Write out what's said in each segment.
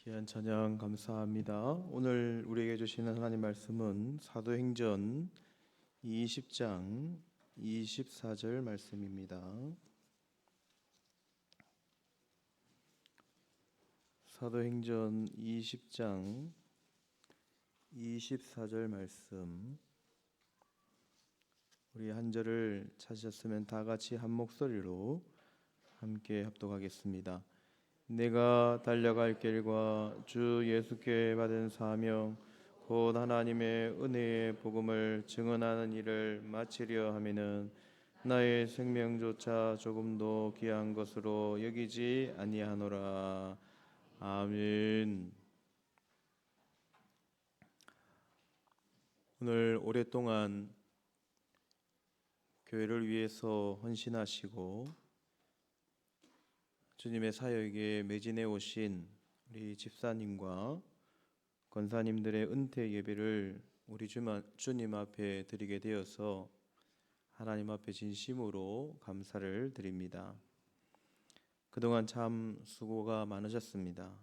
귀한 찬양 감사합니다. 오늘 우리에게 주시는 하나님 말씀은 사도행전 20장 24절 말씀입니다. 사도행전 20장 24절 말씀, 우리 한 절을 찾으셨으면 다 같이 한 목소리로 함께 합독하겠습니다. 내가 달려갈 길과 주 예수께 받은 사명 곧 하나님의 은혜의 복음을 증언하는 일을 마치려 하면은 나의 생명조차 조금도 귀한 것으로 여기지 아니하노라. 아멘. 오늘 오랫동안 교회를 위해서 헌신하시고 주님의 사역에 매진해 오신 우리 집사님과 권사님들의 은퇴 예배를 우리 주님 앞에 드리게 되어서 하나님 앞에 진심으로 감사를 드립니다. 그동안 참 수고가 많으셨습니다.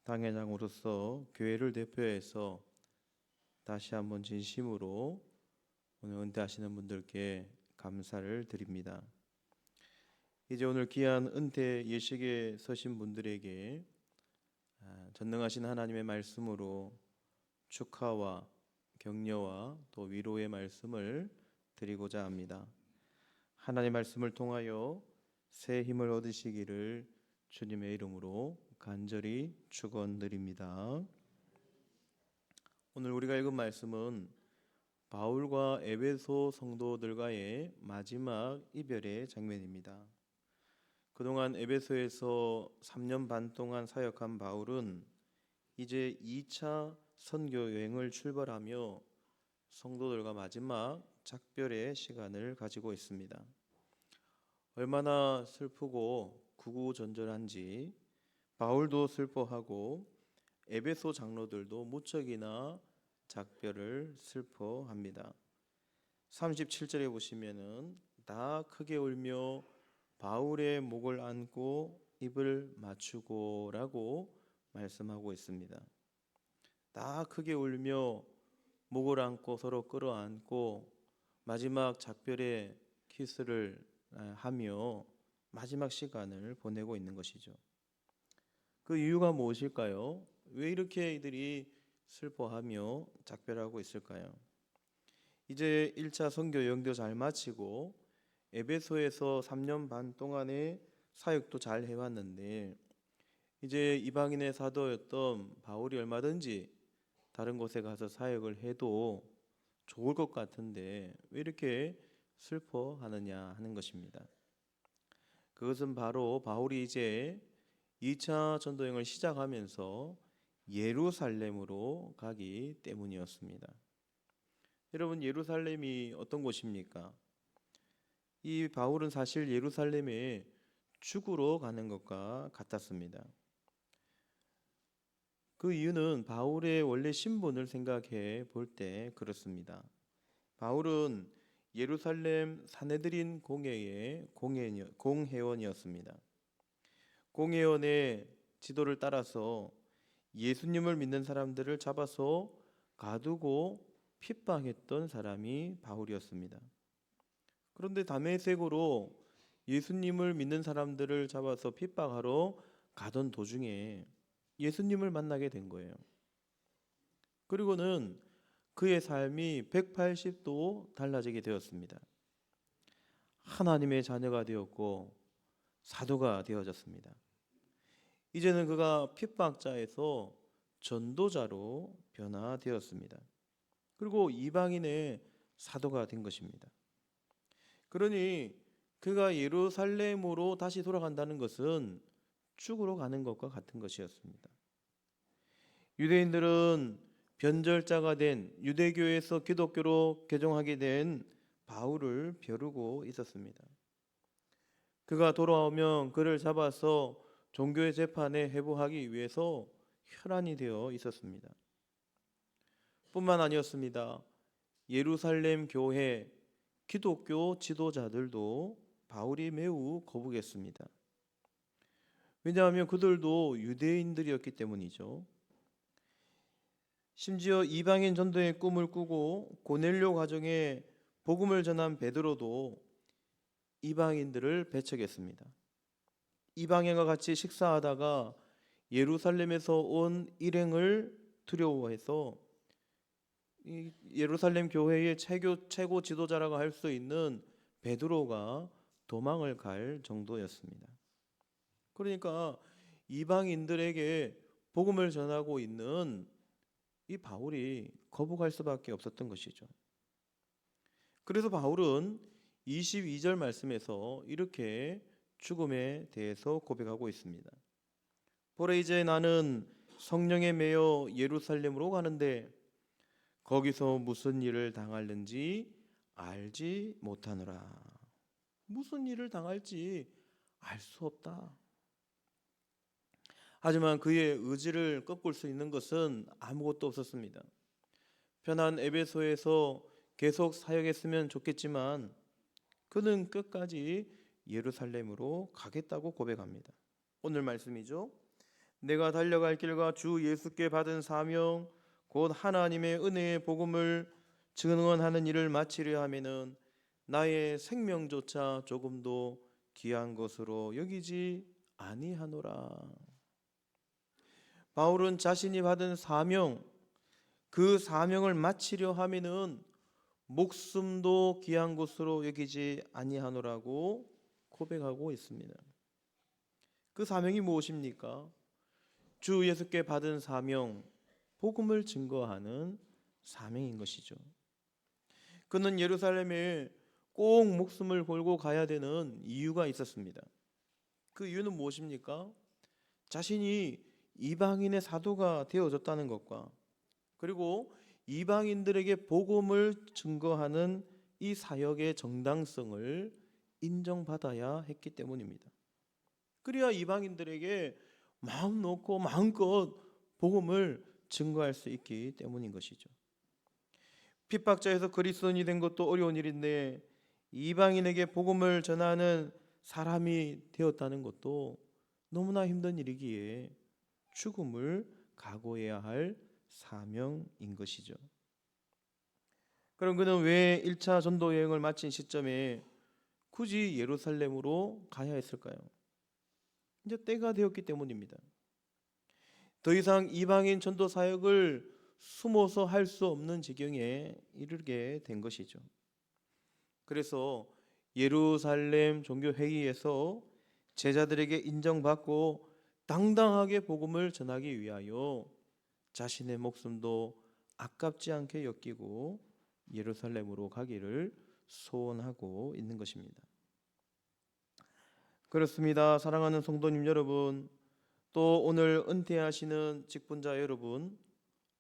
당회장으로서 교회를 대표해서 다시 한번 진심으로 오늘 은퇴하시는 분들께 감사를 드립니다. 이제 오늘 귀한 은퇴 예식에 서신 분들에게 전능하신 하나님의 말씀으로 축하와 격려와 또 위로의 말씀을 드리고자 합니다. 하나님의 말씀을 통하여 새 힘을 얻으시기를 주님의 이름으로 간절히 축원드립니다. 오늘 우리가 읽은 말씀은 바울과 에베소 성도들과의 마지막 이별의 장면입니다. 그동안 에베소에서 3년 반 동안 사역한 바울은 이제 2차 선교 여행을 출발하며 성도들과 마지막 작별의 시간을 가지고 있습니다. 얼마나 슬프고 구구절절한지 바울도 슬퍼하고 에베소 장로들도 무척이나 작별을 슬퍼합니다. 37절에 보시면은 다 크게 울며 바울의 목을 안고 입을 맞추고 라고 말씀하고 있습니다. 다 크게 울며 목을 안고 서로 끌어안고 마지막 작별의 키스를 하며 마지막 시간을 보내고 있는 것이죠. 그 이유가 무엇일까요? 왜 이렇게 이들이 슬퍼하며 작별하고 있을까요? 이제 1차 선교 여행도 잘 마치고 에베소에서 3년 반 동안의 사역도 잘 해왔는데 이제 이방인의 사도였던 바울이 얼마든지 다른 곳에 가서 사역을 해도 좋을 것 같은데 왜 이렇게 슬퍼하느냐 하는 것입니다. 그것은 바로 바울이 이제 2차 전도여행을 시작하면서 예루살렘으로 가기 때문이었습니다. 여러분, 예루살렘이 어떤 곳입니까? 이 바울은 사실 예루살렘에 죽으러 가는 것과 같았습니다. 그 이유는 바울의 원래 신분을 생각해 볼 때 그렇습니다. 바울은 예루살렘 사내들인 공회의 공회원이었습니다. 공회원의 지도를 따라서 예수님을 믿는 사람들을 잡아서 가두고 핍박했던 사람이 바울이었습니다. 그런데 다메섹으로 예수님을 믿는 사람들을 잡아서 핍박하러 가던 도중에 예수님을 만나게 된 거예요. 그리고는 그의 삶이 180도 달라지게 되었습니다. 하나님의 자녀가 되었고 사도가 되어졌습니다. 이제는 그가 핍박자에서 전도자로 변화되었습니다. 그리고 이방인의 사도가 된 것입니다. 그러니 그가 예루살렘으로 다시 돌아간다는 것은 죽으러 가는 것과 같은 것이었습니다. 유대인들은 변절자가 된 유대교에서 기독교로 개종하게 된 바울을 벼르고 있었습니다. 그가 돌아오면 그를 잡아서 종교의 재판에 회부하기 위해서 혈안이 되어 있었습니다. 뿐만 아니었습니다. 예루살렘 교회 기독교 지도자들도 바울이 매우 거북했습니다. 왜냐하면 그들도 유대인들이었기 때문이죠. 심지어 이방인 전도의 꿈을 꾸고 고넬료 가정에 복음을 전한 베드로도 이방인들을 배척했습니다. 이방인과 같이 식사하다가 예루살렘에서 온 일행을 두려워해서 이 예루살렘 교회의 최고 지도자라고 할 수 있는 베드로가 도망을 갈 정도였습니다. 그러니까 이방인들에게 복음을 전하고 있는 이 바울이 거부할 수밖에 없었던 것이죠. 그래서 바울은 22절 말씀에서 이렇게 죽음에 대해서 고백하고 있습니다. 보라, 이제 나는 성령에 매여 예루살렘으로 가는데 거기서 무슨 일을 당할는지 알지 못하노라. 무슨 일을 당할지 알 수 없다. 하지만 그의 의지를 꺾을 수 있는 것은 아무것도 없었습니다. 편한 에베소에서 계속 사역했으면 좋겠지만 그는 끝까지 예루살렘으로 가겠다고 고백합니다. 오늘 말씀이죠. 내가 달려갈 길과 주 예수께 받은 사명 곧 하나님의 은혜의 복음을 증언하는 일을 마치려 하면은 나의 생명조차 조금도 귀한 것으로 여기지 아니하노라. 바울은 자신이 받은 사명, 그 사명을 마치려 하면은 목숨도 귀한 것으로 여기지 아니하노라고 고백하고 있습니다. 그 사명이 무엇입니까? 주 예수께 받은 사명, 복음을 증거하는 사명인 것이죠. 그는 예루살렘에 꼭 목숨을 걸고 가야 되는 이유가 있었습니다. 그 이유는 무엇입니까? 자신이 이방인의 사도가 되어졌다는 것과 그리고 이방인들에게 복음을 증거하는 이 사역의 정당성을 인정받아야 했기 때문입니다. 그래야 이방인들에게 마음 놓고 마음껏 복음을 증거할 수 있기 때문인 것이죠. 핍박자에서 그리스도인이 된 것도 어려운 일인데 이방인에게 복음을 전하는 사람이 되었다는 것도 너무나 힘든 일이기에 죽음을 각오해야 할 사명인 것이죠. 그럼 그는 왜 1차 전도 여행을 마친 시점에 굳이 예루살렘으로 가야 했을까요? 이제 때가 되었기 때문입니다. 더 이상 이방인 전도 사역을 숨어서 할 수 없는 지경에 이르게 된 것이죠. 그래서 예루살렘 종교회의에서 제자들에게 인정받고 당당하게 복음을 전하기 위하여 자신의 목숨도 아깝지 않게 여기고 예루살렘으로 가기를 소원하고 있는 것입니다. 그렇습니다. 사랑하는 성도님 여러분, 또 오늘 은퇴하시는 직분자 여러분,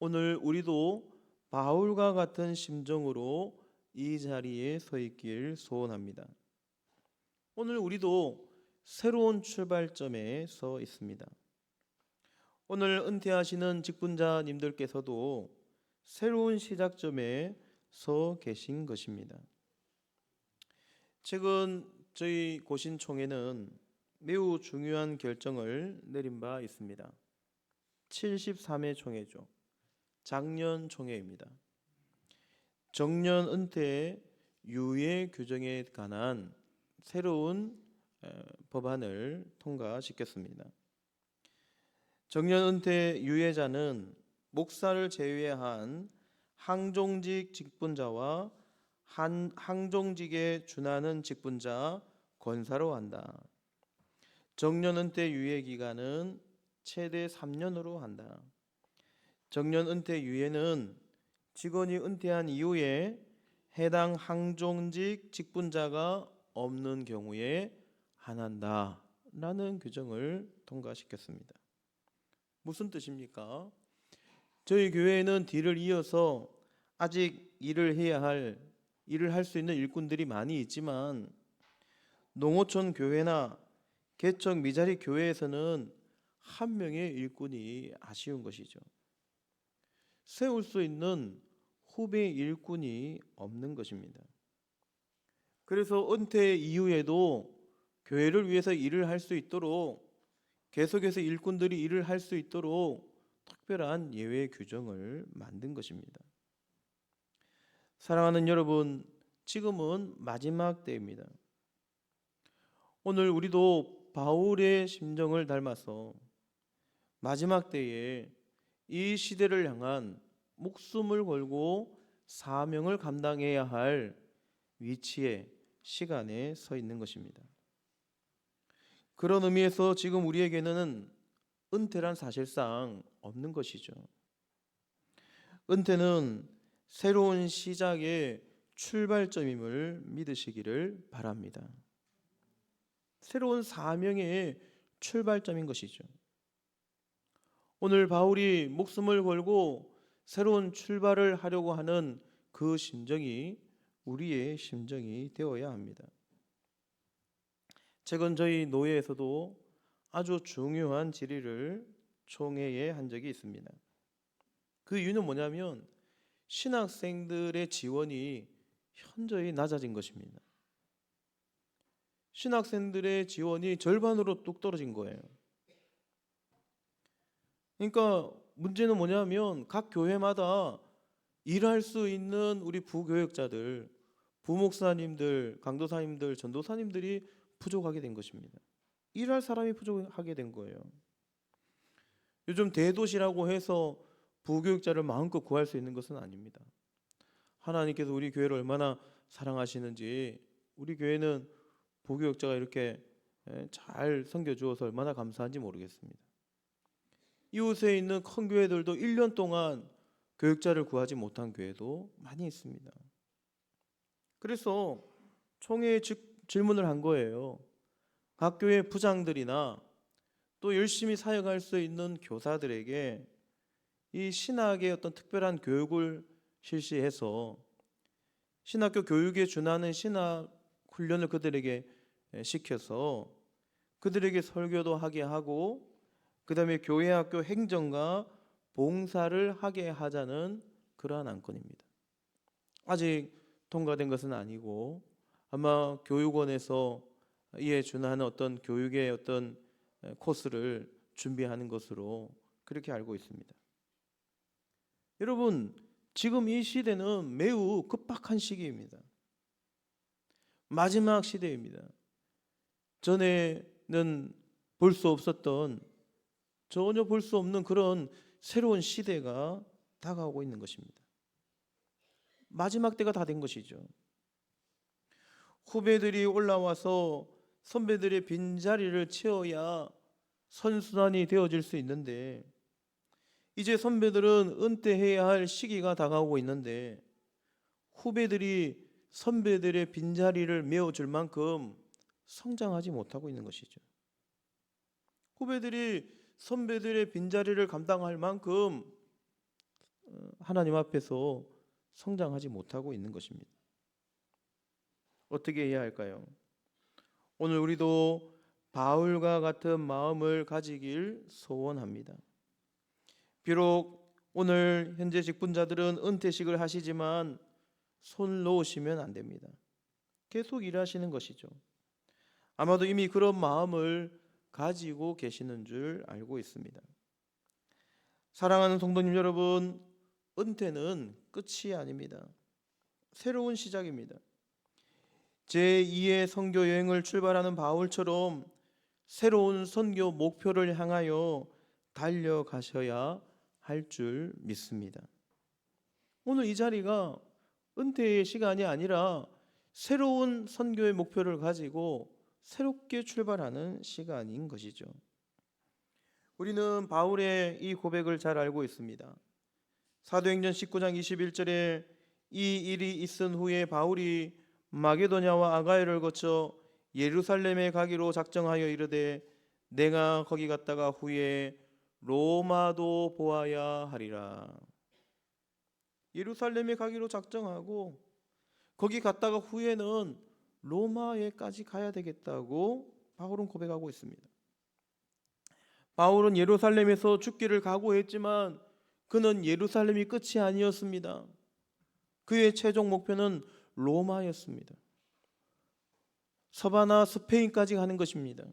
오늘 우리도 바울과 같은 심정으로 이 자리에 서 있길 소원합니다. 오늘 우리도 새로운 출발점에 서 있습니다. 오늘 은퇴하시는 직분자님들께서도 새로운 시작점에 서 계신 것입니다. 최근 저희 고신총회는 매우 중요한 결정을 내린 바 있습니다. 73회 총회죠. 작년 총회입니다. 정년 은퇴 유예 규정에 관한 새로운 법안을 통과시켰습니다. 정년 은퇴 유예자는 목사를 제외한 항종직 직분자와 항종직에 준하는 직분자 권사로 한다. 정년 은퇴 유예 기간은 최대 3년으로 한다. 정년 은퇴 유예는 직원이 은퇴한 이후에 해당 항종직 직분자가 없는 경우에 한한다 라는 규정을 통과시켰습니다. 무슨 뜻입니까? 저희 교회에는 뒤를 이어서 아직 일을 할 수 있는 일꾼들이 많이 있지만 농어촌 교회나 개척 미자리 교회에서는 한 명의 일꾼이 아쉬운 것이죠. 세울 수 있는 후배 일꾼이 없는 것입니다. 그래서 은퇴 이후에도 교회를 위해서 일을 할 수 있도록 계속해서 일꾼들이 일을 할 수 있도록 특별한 예외 규정을 만든 것입니다. 사랑하는 여러분, 지금은 마지막 때입니다. 오늘 우리도 바울의 심정을 닮아서 마지막 때에 이 시대를 향한 목숨을 걸고 사명을 감당해야 할 위치에, 시간에 서 있는 것입니다. 그런 의미에서 지금 우리에게는 은퇴란 사실상 없는 것이죠. 은퇴는 새로운 시작의 출발점임을 믿으시기를 바랍니다. 새로운 사명의 출발점인 것이죠. 오늘 바울이 목숨을 걸고 새로운 출발을 하려고 하는 그 심정이 우리의 심정이 되어야 합니다. 최근 저희 노예에서도 아주 중요한 질의를 총회에 한 적이 있습니다. 그 이유는 뭐냐면 신학생들의 지원이 현저히 낮아진 것입니다. 신학생들의 지원이 절반으로 뚝 떨어진 거예요. 그러니까 문제는 뭐냐면 각 교회마다 일할 수 있는 우리 부교역자들, 부목사님들, 강도사님들, 전도사님들이 부족하게 된 것입니다. 일할 사람이 부족하게 된 거예요. 요즘 대도시라고 해서 부교역자를 마음껏 구할 수 있는 것은 아닙니다. 하나님께서 우리 교회를 얼마나 사랑하시는지, 우리 교회는 부교역자가 이렇게 잘 섬겨주어서 얼마나 감사한지 모르겠습니다. 이웃에 있는 큰 교회들도 1년 동안 교역자를 구하지 못한 교회도 많이 있습니다. 그래서 총회에 질문을 한 거예요. 각 교회 부장들이나 또 열심히 사역할 수 있는 교사들에게 이 신학의 어떤 특별한 교육을 실시해서 신학교 교육에 준하는 신학 훈련을 그들에게 시켜서 그들에게 설교도 하게 하고 그 다음에 교회 학교 행정과 봉사를 하게 하자는 그러한 안건입니다. 아직 통과된 것은 아니고 아마 교육원에서 이에 준하는 어떤 교육의 어떤 코스를 준비하는 것으로 그렇게 알고 있습니다. 여러분, 지금 이 시대는 매우 급박한 시기입니다. 마지막 시대입니다. 전에는 볼 수 없었던, 전혀 볼 수 없는 그런 새로운 시대가 다가오고 있는 것입니다. 마지막 때가 다 된 것이죠. 후배들이 올라와서 선배들의 빈자리를 채워야 선순환이 되어질 수 있는데 이제 선배들은 은퇴해야 할 시기가 다가오고 있는데 후배들이 선배들의 빈자리를 메워줄 만큼 성장하지 못하고 있는 것이죠. 후배들이 선배들의 빈자리를 감당할 만큼 하나님 앞에서 성장하지 못하고 있는 것입니다. 어떻게 해야 할까요? 오늘 우리도 바울과 같은 마음을 가지길 소원합니다. 비록 오늘 현재 직분자들은 은퇴식을 하시지만 손 놓으시면 안 됩니다. 계속 일하시는 것이죠. 아마도 이미 그런 마음을 가지고 계시는 줄 알고 있습니다. 사랑하는 성도님 여러분, 은퇴는 끝이 아닙니다. 새로운 시작입니다. 제2의 선교 여행을 출발하는 바울처럼 새로운 선교 목표를 향하여 달려가셔야 할 줄 믿습니다. 오늘 이 자리가 은퇴의 시간이 아니라 새로운 선교의 목표를 가지고 새롭게 출발하는 시간인 것이죠. 우리는 바울의 이 고백을 잘 알고 있습니다. 사도행전 19장 21절에 이 일이 있은 후에 바울이 마게도냐와 아가야를 거쳐 예루살렘에 가기로 작정하여 이르되 내가 거기 갔다가 후에 로마도 보아야 하리라. 예루살렘에 가기로 작정하고 거기 갔다가 후에는 로마에까지 가야 되겠다고 바울은 고백하고 있습니다. 바울은 예루살렘에서 죽기를 각오했지만 그는 예루살렘이 끝이 아니었습니다. 그의 최종 목표는 로마였습니다. 서바나 스페인까지 가는 것입니다.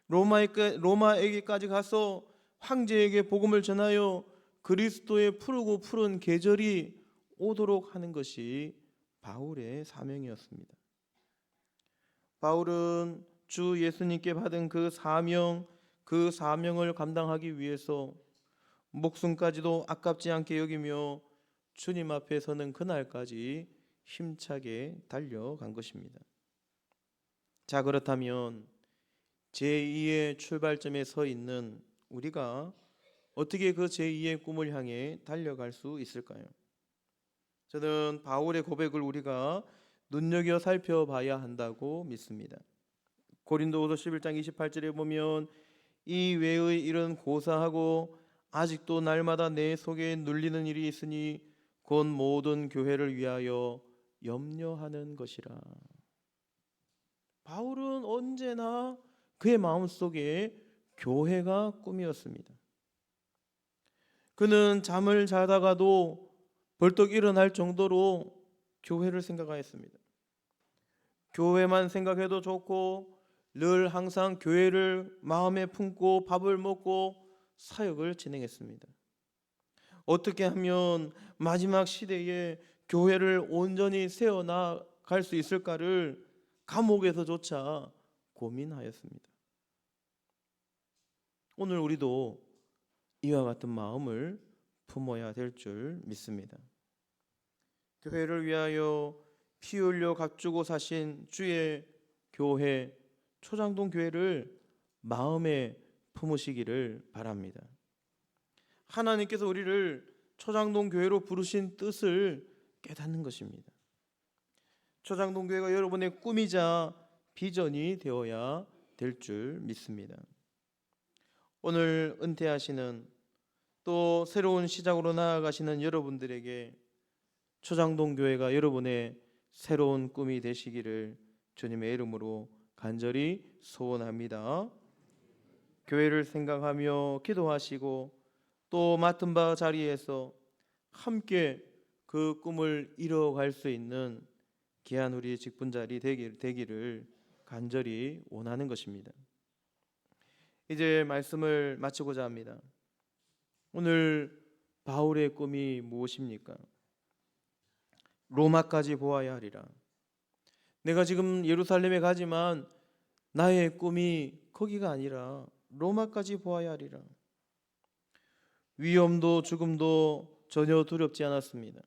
로마에게까지 가서 황제에게 복음을 전하여 그리스도의 푸르고 푸른 계절이 오도록 하는 것이 바울의 사명이었습니다. 바울은 주 예수님께 받은 그 사명을 감당하기 위해서 목숨까지도 아깝지 않게 여기며 주님 앞에 서는 그날까지 힘차게 달려간 것입니다. 자, 그렇다면 제2의 출발점에 서 있는 우리가 어떻게 그 제2의 꿈을 향해 달려갈 수 있을까요? 저는 바울의 고백을 우리가 눈여겨 살펴봐야 한다고 믿습니다. 고린도후서 11장 28절에 보면 이 외의 일은 고사하고 아직도 날마다 내 속에 눌리는 일이 있으니 곧 모든 교회를 위하여 염려하는 것이라. 바울은 언제나 그의 마음속에 교회가 꿈이었습니다. 그는 잠을 자다가도 벌떡 일어날 정도로 교회를 생각하였습니다. 교회만 생각해도 좋고 늘 항상 교회를 마음에 품고 밥을 먹고 사역을 진행했습니다. 어떻게 하면 마지막 시대에 교회를 온전히 세워나갈 수 있을까를 감옥에서조차 고민하였습니다. 오늘 우리도 이와 같은 마음을 품어야 될 줄 믿습니다. 교회를 위하여 피 흘려 값주고 사신 주의 교회 초장동 교회를 마음에 품으시기를 바랍니다. 하나님께서 우리를 초장동 교회로 부르신 뜻을 깨닫는 것입니다. 초장동 교회가 여러분의 꿈이자 비전이 되어야 될 줄 믿습니다. 오늘 은퇴하시는 또 새로운 시작으로 나아가시는 여러분들에게 초장동 교회가 여러분의 새로운 꿈이 되시기를 주님의 이름으로 간절히 소원합니다. 교회를 생각하며 기도하시고 또 맡은 바 자리에서 함께 그 꿈을 이뤄갈 수 있는 귀한 우리 직분자리 되기를 간절히 원하는 것입니다. 이제 말씀을 마치고자 합니다. 오늘 바울의 꿈이 무엇입니까? 로마까지 보아야 하리라. 내가 지금 예루살렘에 가지만 나의 꿈이 거기가 아니라 로마까지 보아야 하리라. 위험도 죽음도 전혀 두렵지 않았습니다.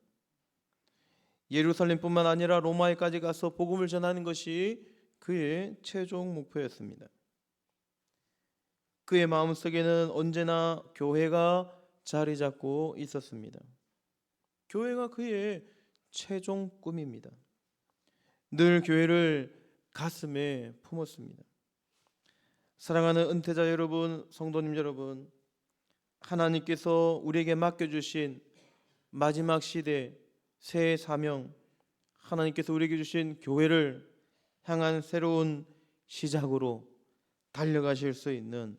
예루살렘뿐만 아니라 로마에까지 가서 복음을 전하는 것이 그의 최종 목표였습니다. 그의 마음속에는 언제나 교회가 자리 잡고 있었습니다. 교회가 그의 최종 꿈입니다. 늘 교회를 가슴에 품었습니다. 사랑하는 은퇴자 여러분, 성도님 여러분, 하나님께서 우리에게 맡겨주신 마지막 시대 새 사명, 하나님께서 우리에게 주신 교회를 향한 새로운 시작으로 달려가실 수 있는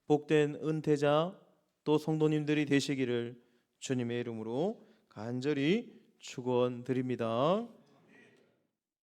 복된 은퇴자 또 성도님들이 되시기를 주님의 이름으로 간절히 축원드립니다.